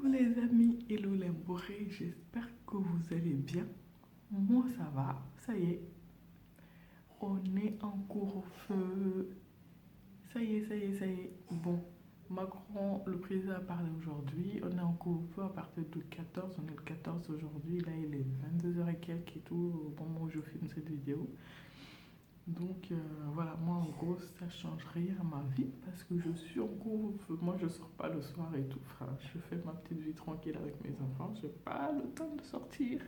Coucou les amis, hello les bourrés, j'espère que vous allez bien. Moi ça va, ça y est, on est en couvre-feu. Ça y est, ça y est, ça y est. Bon, Macron, le président a parlé aujourd'hui, on est en couvre-feu à partir du 14, on est le 14 aujourd'hui, là il est 22 heures et quelques et tout au moment où je filme cette vidéo. Donc voilà, moi en gros ça change rien à ma vie parce que je suis en couvre-feu. Moi je sors pas le soir et tout, frère. Je fais ma petite vie tranquille avec mes enfants, j'ai pas le temps de sortir.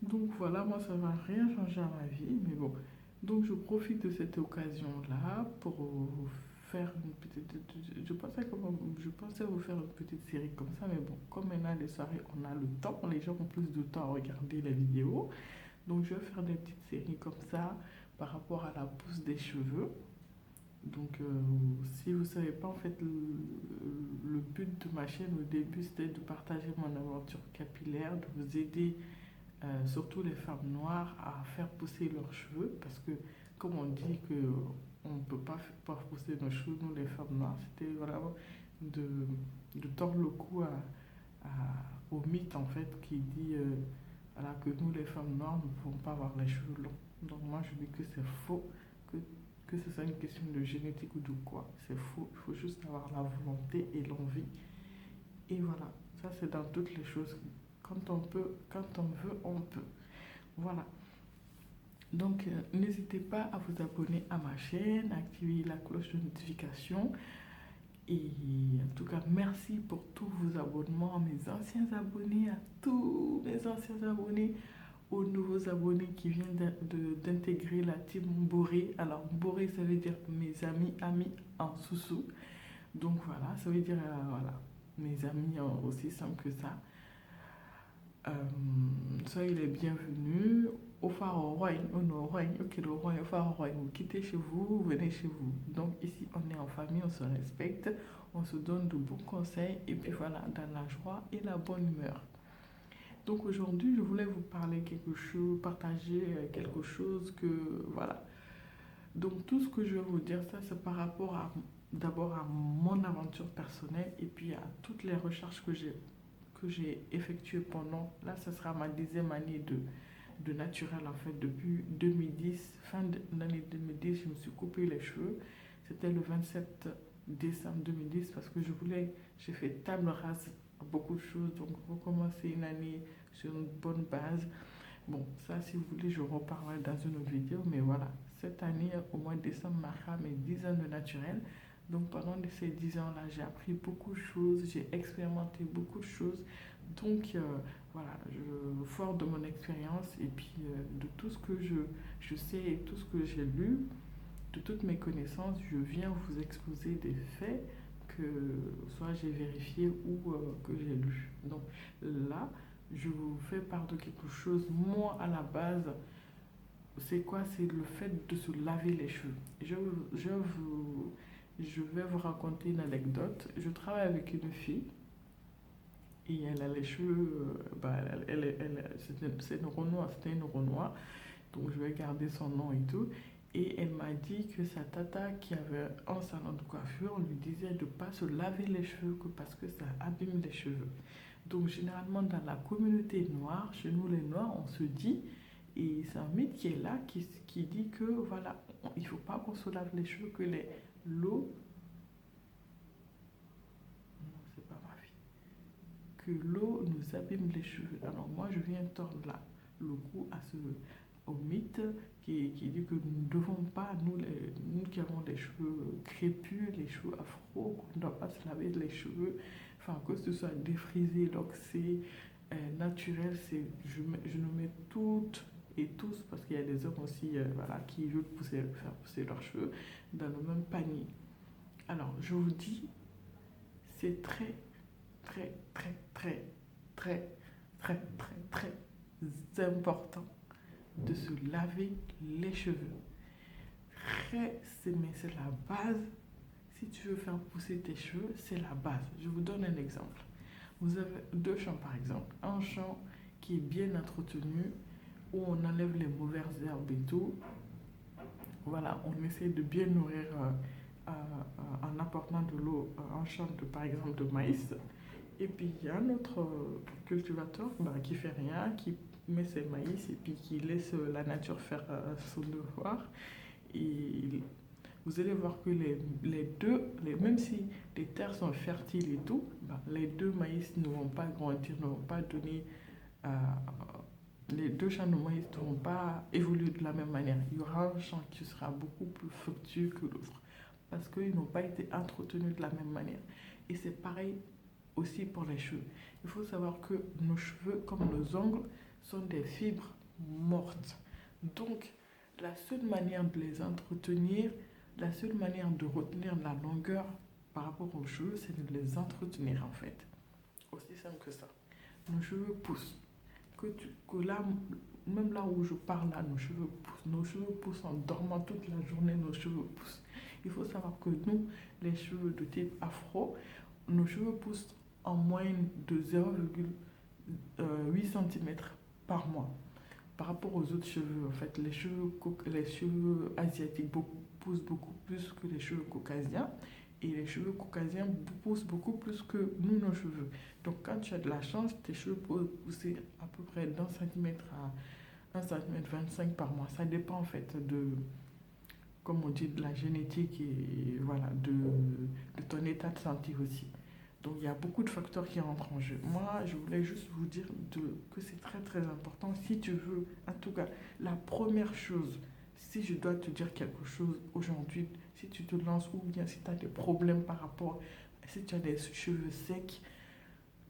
Donc voilà, moi ça va rien changer à ma vie, mais bon. Donc je profite de cette occasion-là pour vous faire une petite. Je pensais vous faire une petite série comme ça, mais bon, comme maintenant les soirées, on a le temps, les gens ont plus de temps à regarder les vidéos. Donc je vais faire des petites séries comme ça par rapport à la pousse des cheveux. Donc si vous ne savez pas, en fait, le but de ma chaîne au début, c'était de partager mon aventure capillaire, de vous aider, surtout les femmes noires, à faire pousser leurs cheveux. Parce que comme on dit que on ne peut pas pousser nos cheveux, nous les femmes noires, c'était vraiment de, de tordre le cou au mythe en fait qui dit voilà, que nous les femmes noires ne pouvons pas avoir les cheveux longs. Donc moi je dis que c'est faux, que, que ce soit une question de génétique ou de quoi. C'est faux, il faut juste avoir la volonté et l'envie. Et voilà, ça c'est dans toutes les choses. Quand on peut, quand on veut, on peut. Voilà. Donc n'hésitez pas à vous abonner à ma chaîne, à activer la cloche de notification. Et en tout cas, merci pour tous vos abonnements, mes anciens abonnés, à tous mes anciens abonnés, aux nouveaux abonnés qui viennent d'intégrer la team Boré. Alors, Boré, ça veut dire mes amis, amis en sous-sous. Donc voilà, ça veut dire voilà, mes amis aussi simple que ça. Euh, Soyez les bienvenus au phare au roi, au roi, ok, le roi, au phare au roi. Vous quittez chez vous, vous venez chez vous. Donc ici, on est en famille, on se respecte, on se donne de bons conseils et puis voilà, dans la joie et la bonne humeur. Donc aujourd'hui, je voulais vous parler quelque chose, partager quelque chose que voilà. Donc tout ce que je vais vous dire, ça c'est par rapport à d'abord à mon aventure personnelle et puis à toutes les recherches que j'ai effectuées pendant, là ce sera ma 10e année de naturel en fait depuis 2010, fin de l'année 2010, je me suis coupé les cheveux. C'était le 27 décembre 2010 parce que j'ai fait table rase à beaucoup de choses, donc recommencer une année sur une bonne base. Bon, ça, si vous voulez, je reparlerai dans une autre vidéo. Mais voilà, cette année, au mois de décembre, marquera mes 10 ans de naturel. Donc, pendant ces 10 ans-là, j'ai appris beaucoup de choses, j'ai expérimenté beaucoup de choses. Donc, voilà, fort de mon expérience et puis de tout ce que je sais et tout ce que j'ai lu, de toutes mes connaissances, je viens vous exposer des faits que soit j'ai vérifié ou que j'ai lu. Donc, là, je vous fais part de quelque chose. Moi, à la base, c'est quoi? C'est le fait de se laver les cheveux. Je vais vous raconter une anecdote. Je travaille avec une fille et elle a les cheveux. Bah, c'est une Renoir, c'était une Renoir. Donc je vais garder son nom et tout. Et elle m'a dit que sa tata qui avait un salon de coiffure lui disait de ne pas se laver les cheveux parce que ça abîme les cheveux. Donc généralement dans la communauté noire, chez nous les noirs, on se dit, et c'est un mythe qui est là, qui dit que voilà, il ne faut pas qu'on se lave les cheveux, que l'eau, non c'est pas ma fille, que l'eau nous abîme les cheveux. Alors moi je viens tordre là le cou au mythe qui dit que nous ne devons pas, nous qui avons les cheveux crépus, les cheveux afro, qu'on ne doit pas se laver les cheveux, enfin que ce soit défrisé, loxé, naturel, je nous mets toutes et tous, parce qu'il y a des hommes aussi voilà, qui veulent faire pousser leurs cheveux dans le même panier. Alors je vous dis, c'est très, très, très, très, très, très, très, très important de se laver les cheveux. Mais c'est la base. Si tu veux faire pousser tes cheveux, c'est la base. Je vous donne un exemple. Vous avez deux champs par exemple. Un champ qui est bien entretenu, où on enlève les mauvaises herbes et tout. Voilà, on essaie de bien nourrir en apportant de l'eau, un champ de, par exemple de maïs. Et puis il y a un autre cultivateur qui fait rien, qui met ses maïs et puis qui laisse la nature faire son devoir. Et vous allez voir que les deux, même si les terres sont fertiles et tout, les deux maïs ne vont pas grandir, ne vont pas donner. euh, les deux champs de maïs ne vont pas évoluer de la même manière. Il y aura un champ qui sera beaucoup plus fructueux que l'autre parce qu'ils n'ont pas été entretenus de la même manière. Et c'est pareil aussi pour les cheveux. Il faut savoir que nos cheveux, comme nos ongles, sont des fibres mortes. Donc, la seule manière de les entretenir, la seule manière de retenir la longueur par rapport aux cheveux, c'est de les entretenir en fait. Aussi simple que ça. Nos cheveux poussent. Que là, même là où je parle là, nos cheveux poussent. Nos cheveux poussent en dormant toute la journée, nos cheveux poussent. Il faut savoir que nous, les cheveux de type afro, nos cheveux poussent en moyenne de 0,8 cm par mois. Par rapport aux autres cheveux, en fait, les cheveux asiatiques poussent beaucoup plus que les cheveux caucasiens. Et les cheveux caucasiens poussent beaucoup plus que nous, nos cheveux. Donc, quand tu as de la chance, tes cheveux peuvent pousser à peu près d'1 centimètre à 1,25 cm par mois. Ça dépend, en fait, comme on dit, de la génétique et voilà, de ton état de santé aussi. Donc, il y a beaucoup de facteurs qui rentrent en jeu. Moi, je voulais juste vous dire que c'est très, très important. Si tu veux, en tout cas, la première chose, si je dois te dire quelque chose aujourd'hui, si tu te lances ou bien si tu as des problèmes par rapport, si tu as des cheveux secs,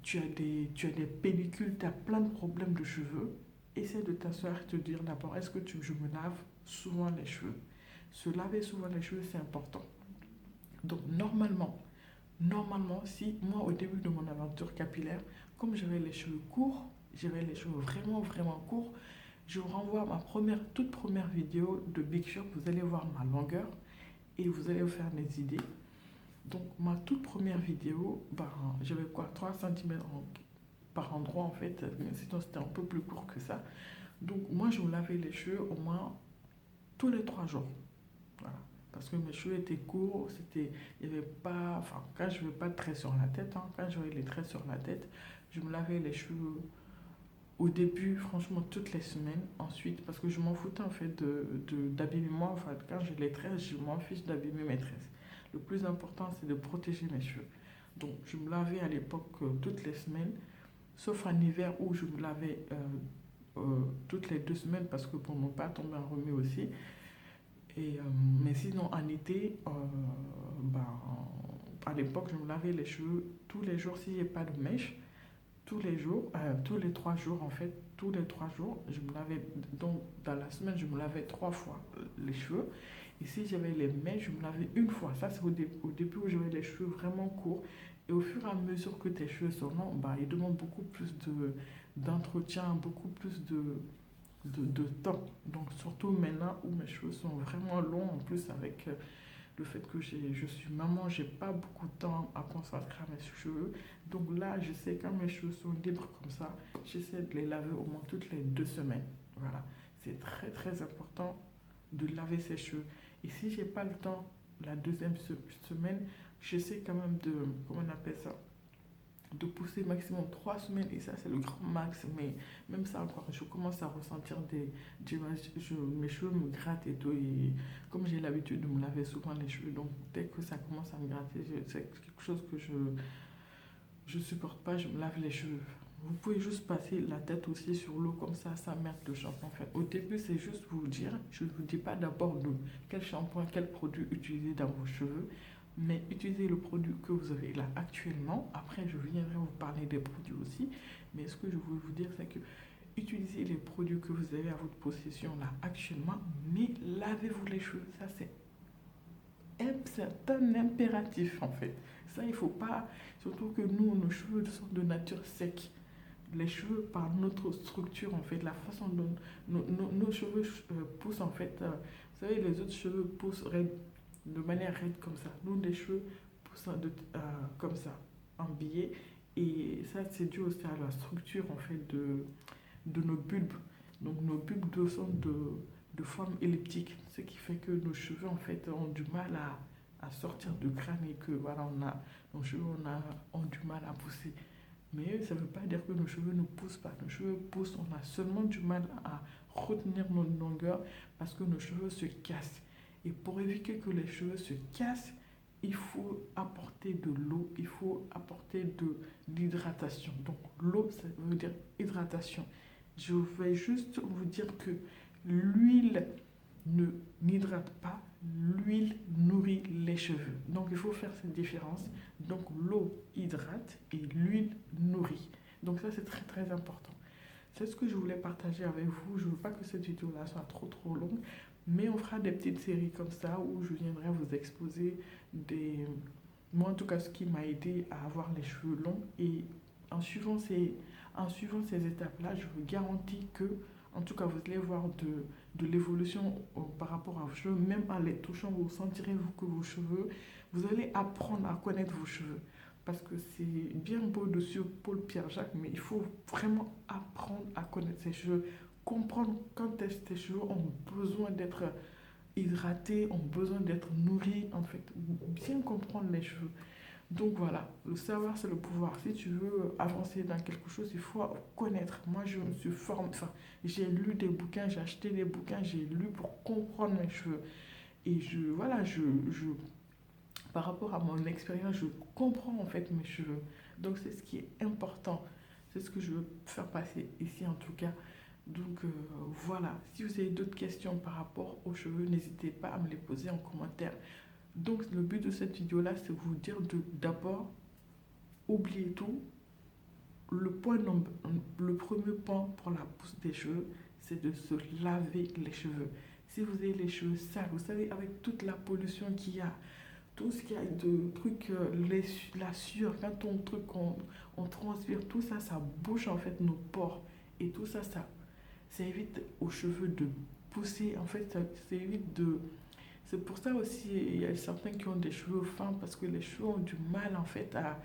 tu as des pellicules, tu as plein de problèmes de cheveux, essaie de t'asseoir et te dire d'abord, est-ce que je me lave souvent les cheveux? Se laver souvent les cheveux, c'est important. Donc, normalement, si moi, au début de mon aventure capillaire, comme j'avais les cheveux courts, j'avais les cheveux vraiment, vraiment courts, je vous renvoie à toute première vidéo de Big Shop. Vous allez voir ma longueur et vous allez vous faire des idées. Donc, ma toute première vidéo, j'avais quoi, 3 cm par endroit en fait, sinon c'était un peu plus court que ça. Donc, moi, je me lavais les cheveux au moins tous les 3 jours. Voilà. Parce que mes cheveux étaient courts, il y avait pas, enfin, quand je n'avais pas de traits sur la tête, quand j'avais les traits sur la tête, je me lavais les cheveux au début, franchement, toutes les semaines. Ensuite, parce que je m'en foutais en fait d'abîmer moi, en fait, quand j'ai les tresses, je m'en fiche d'abîmer mes tresses. Le plus important, c'est de protéger mes cheveux. Donc, je me lavais à l'époque toutes les semaines, sauf en hiver où je me lavais toutes les 2 semaines parce que pour ne pas tomber en remis aussi. Mais sinon, en été, à l'époque, je me lavais les cheveux tous les jours s'il n'y a pas de mèche. Tous les jours, tous les 3 jours en fait, tous les 3 jours, je me lavais, donc dans la semaine, je me lavais 3 fois les cheveux. Et si j'avais les mèches, je me lavais une fois. Ça, c'est au début où j'avais les cheveux vraiment courts. Et au fur et à mesure que tes cheveux sont longs, ils demandent beaucoup plus d'entretien, beaucoup plus de temps. Donc, surtout maintenant où mes cheveux sont vraiment longs, en plus avec le fait que je suis maman, j'ai pas beaucoup de temps à consacrer à mes cheveux. Donc là, je sais quand mes cheveux sont libres comme ça, j'essaie de les laver au moins toutes les 2 semaines. Voilà, c'est très très important de laver ses cheveux. Et si j'ai pas le temps la deuxième semaine, j'essaie quand même comment on appelle ça, de pousser maximum 3 semaines et ça c'est le grand max, mais même ça encore je commence à ressentir mes cheveux me grattent et tout, et comme j'ai l'habitude de me laver souvent les cheveux, donc dès que ça commence à me gratter, c'est quelque chose que je supporte pas, je me lave les cheveux. Vous pouvez juste passer la tête aussi sur l'eau comme ça merde le shampoing. En fait, au début, c'est juste vous dire, je ne vous dis pas d'abord quel shampoing, quel produit utiliser dans vos cheveux, mais utilisez le produit que vous avez là actuellement. Après, je viendrai vous parler des produits aussi. Mais ce que je veux vous dire, c'est que utilisez les produits que vous avez à votre possession là actuellement, mais lavez-vous les cheveux. Ça, c'est un impératif en fait. Ça, il ne faut pas, surtout que nous, nos cheveux sont de nature sec. Les cheveux, par notre structure, en fait, la façon dont nos cheveux poussent, en fait, vous savez, les autres cheveux poussent de manière raide comme ça. Nous, les cheveux poussent comme ça, en biais. Et ça, c'est dû aussi à la structure, en fait, de nos bulbes. Donc, nos bulbes sont de forme elliptique, ce qui fait que nos cheveux, en fait, ont du mal à sortir du crâne et que, voilà, nos cheveux ont du mal à pousser. Mais ça ne veut pas dire que nos cheveux ne poussent pas. Nos cheveux poussent, on a seulement du mal à retenir notre longueur parce que nos cheveux se cassent. Et pour éviter que les cheveux se cassent, il faut apporter de l'eau, il faut apporter de l'hydratation. Donc l'eau, ça veut dire hydratation. Je vais juste vous dire que l'huile ne n'hydrate pas, l'huile nourrit les cheveux. Donc il faut faire cette différence. Donc l'eau hydrate et l'huile nourrit. Donc ça c'est très très important. C'est ce que je voulais partager avec vous. Je ne veux pas que cette vidéo-là soit trop longue, mais on fera des petites séries comme ça où je viendrai vous exposer des... Moi en tout cas ce qui m'a aidé à avoir les cheveux longs et en suivant ces étapes-là, je vous garantis que, en tout cas, vous allez voir de l'évolution par rapport à vos cheveux. Même en les touchant, vous sentirez que vos cheveux, vous allez apprendre à connaître vos cheveux. Parce que c'est bien beau de suivre Paul Pierre-Jacques, mais il faut vraiment apprendre à connaître ses cheveux. Comprendre quand est-ce que tes cheveux ont besoin d'être hydratés, ont besoin d'être nourris, en fait. Bien comprendre les cheveux. Donc voilà, le savoir c'est le pouvoir. Si tu veux avancer dans quelque chose, il faut connaître. Moi, je me suis formée, enfin, j'ai lu des bouquins, j'ai acheté des bouquins, j'ai lu pour comprendre mes cheveux. Et voilà, par rapport à mon expérience, je comprends en fait mes cheveux. Donc c'est ce qui est important. C'est ce que je veux faire passer ici en tout cas. Donc voilà, si vous avez d'autres questions par rapport aux cheveux, n'hésitez pas à me les poser en commentaire. Donc le but de cette vidéo-là, c'est vous dire d'abord, oubliez tout. Le premier point pour la pousse des cheveux, c'est de se laver les cheveux. Si vous avez les cheveux sales, vous savez, avec toute la pollution qu'il y a, tout ce qu'il y a de trucs, la sueur, quand on transpire, tout ça, ça bouche en fait nos pores. Et tout ça, ça évite aux cheveux de pousser. En fait, ça évite de... C'est pour ça aussi, il y a certains qui ont des cheveux fins parce que les cheveux ont du mal en fait à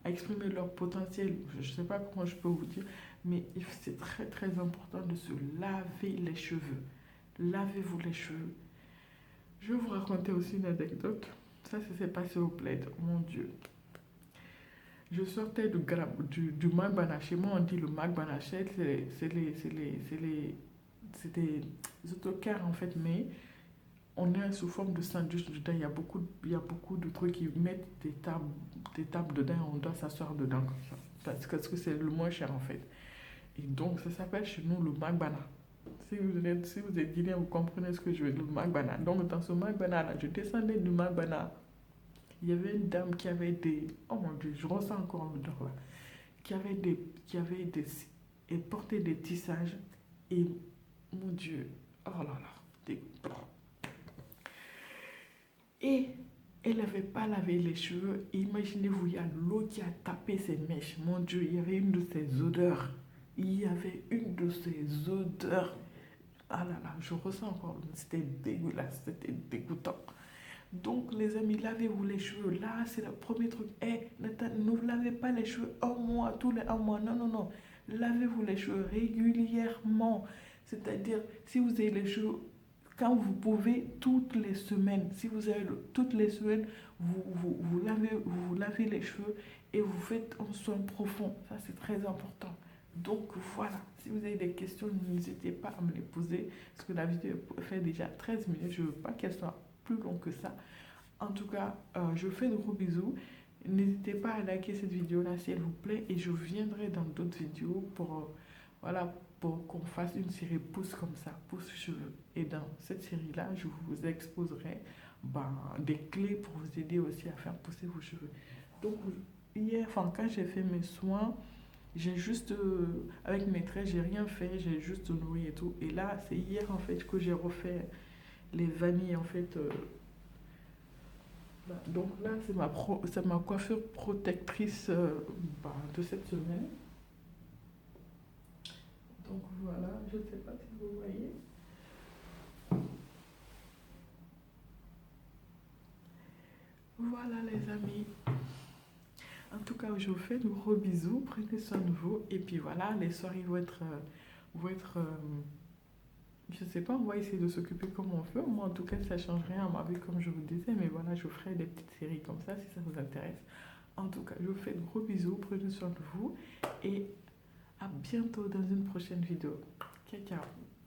exprimer leur potentiel. Je ne sais pas comment je peux vous dire, mais c'est très très important de se laver les cheveux. Lavez-vous les cheveux. Je vais vous raconter aussi une anecdote. Ça s'est passé au Bled, mon Dieu. Je sortais du Magbana. Chez moi, on dit le Magbana. C'est des autocars en fait, mais on est sous forme de sandwich dedans. Il y a beaucoup de trucs qui mettent des tables dedans et on doit s'asseoir dedans comme ça. Parce que c'est le moins cher en fait. Et donc, ça s'appelle chez nous le Magbana. Si vous êtes guinéen, vous comprenez ce que je veux dire, le Magbana. Donc, dans ce Magbana là, je descendais du Magbana. Il y avait une dame qui avait des... Oh mon Dieu, je ressens encore l'odeur là. Elle portait des tissages. Et mon Dieu, oh là là, et elle n'avait pas lavé les cheveux. Et imaginez-vous, il y a l'eau qui a tapé ses mèches. Mon Dieu, il y avait une de ces odeurs. Il y avait une de ces odeurs. Ah là là, je ressens encore. C'était dégueulasse, c'était dégoûtant. Donc, les amis, lavez-vous les cheveux. Là, c'est le premier truc. Nathan, ne vous lavez pas les cheveux un mois, tous les un mois. Non, non, non. Lavez-vous les cheveux régulièrement. C'est-à-dire, si vous avez les cheveux, quand vous pouvez, toutes les semaines. Si vous avez toutes les semaines, vous lavez les cheveux et vous faites un soin profond. Ça, c'est très important. Donc, voilà. Si vous avez des questions, n'hésitez pas à me les poser. Parce que la vidéo fait déjà 13 minutes. Je ne veux pas qu'elle soit plus long que ça. En tout cas, je vous fais de gros bisous. N'hésitez pas à liker cette vidéo-là s'il vous plaît. Et je viendrai dans d'autres vidéos pour qu'on fasse une série pouce comme ça, pouce cheveux. Et dans cette série-là, je vous exposerai des clés pour vous aider aussi à faire pousser vos cheveux. Donc, quand j'ai fait mes soins, j'ai juste, avec mes traits, j'ai rien fait, j'ai juste nourri et tout. Et là, c'est hier en fait que j'ai refait les vanilles en fait. Donc là, c'est ma coiffure protectrice de cette semaine. Donc voilà, je ne sais pas si vous voyez. Voilà les amis. En tout cas, je vous fais de gros bisous. Prenez soin de vous. Et puis voilà, les soirées vont être je sais pas, on va essayer de s'occuper comme on veut. Moi, en tout cas, ça ne change rien à ma vie, comme je vous disais. Mais voilà, je ferai des petites séries comme ça, si ça vous intéresse. En tout cas, je vous fais de gros bisous, prenez soin de vous et à bientôt dans une prochaine vidéo. Ciao, ciao.